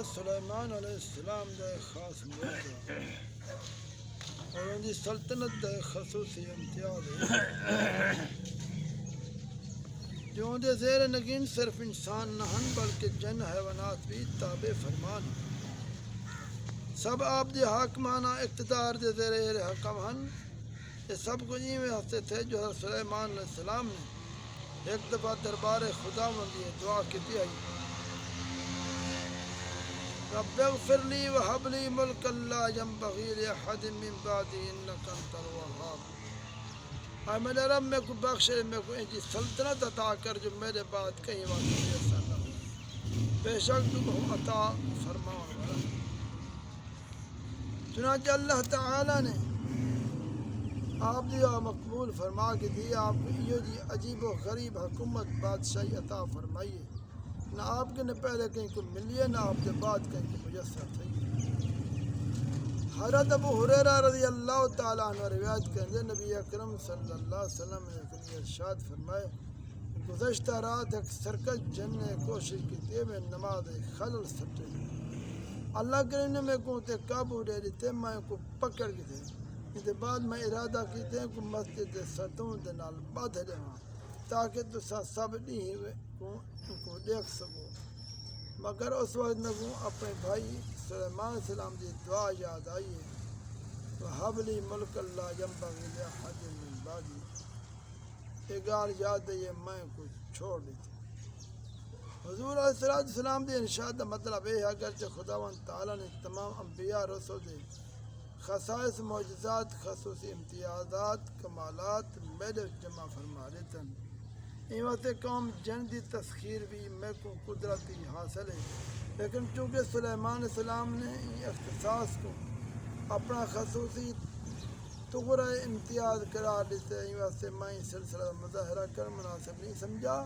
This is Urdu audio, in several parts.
حضرت سلیمان علیہ السلام دا ایک خاص موجزہ اور ان کی سلطنت دا ایک خصوصی امتیاز ہے جو ان دے زیر نگین صرف انسان نہ ہن بلکہ جن حیوانات بھی تابع فرمان سب آپ دی حاکمانہ اقتدار دے زیر حکم ہن. یہ سب کچھ میں ہستے تھے جو حضرت سلیمان علیہ السلام نے ایک دفعہ دربار خداوند یہ دعا کی تھی رب اغفر لی وہب لی ملکا لا ینبغی لأحد من بعدی انک انت الوہاب. اے میرے رب میں کو بخش میں کو ان کی سلطنت عطا کر جو میرے بعد کہیں واقعی ایسا نہ ہو بے شک تو بہت عطا فرمان والا. چنانچہ اللہ تعالی نے آپ دی مقبول فرما کے دی آپ کو یہ جی عجیب و غریب حکومت بادشاہی عطا فرمائیے نہ آپ کے نہ پہلے کہیں کو ملی ہے نہ آپ کے بعد کہیں کو میسر تھی. حضرت ابو ہریرہ رضی اللہ تعالیٰ عنہ روایت کرتے نبی اکرم صلی اللہ علیہ وسلم نے ارشاد فرمائے گزشتہ رات ایک سرکش جن نے کوشش کی تھی میں نماز خلل سٹے اللہ کریم نے میں کو تے قابو دے دیتے میں کو پکڑ کے تھے اس بعد میں ارادہ کیتے ہیں کہ مسجد ستون دے نال بدھ دے تاکہ تو سب نہیں کو دیکھ سکو مگر اس وقت میں کو اپنے بھائی سلیمان علیہ السلام دی دعا یاد آئی ہے وہب لی ملک اللہ ینبغی لأحد من بعدی. یہ گال یاد ہے یہ میں کو چھوڑ دیتی. حضور علیہ السلام دی ارشاد کا مطلب یہ ہے اگرچہ خداوند تعالیٰ نے تمام انبیاء رسول دے خصائص معجزات خصوصی امتیازات کمالات میرے جمع فرما دیتے ہیں ایوات قوم جن دی تسخیر بھی میں کو قدرتی حاصل ہے لیکن چونکہ سلیمان علیہ السلام نے اختصاص کو اپنا خصوصی تغرہ امتیاز قرار دیتے ہیں ایوات سے میں سلسلہ مظاہرہ کر مناسب نہیں سمجھا.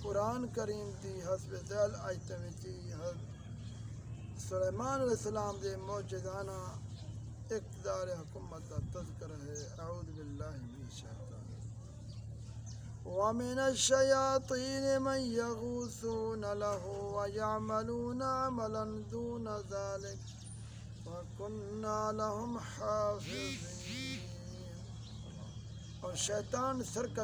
قرآن کریم دی حسب ذیل آیتیں تھی سلیمان علیہ السلام دے معجزانہ اقتدار حکومت کا تذکرہ ہے. اعوذ باللہ من الشیطان ومن الشیاطین من یغوثون له ویعملون عملا دون ذلک وکننا لهم حافظین. اور شیطان سرکش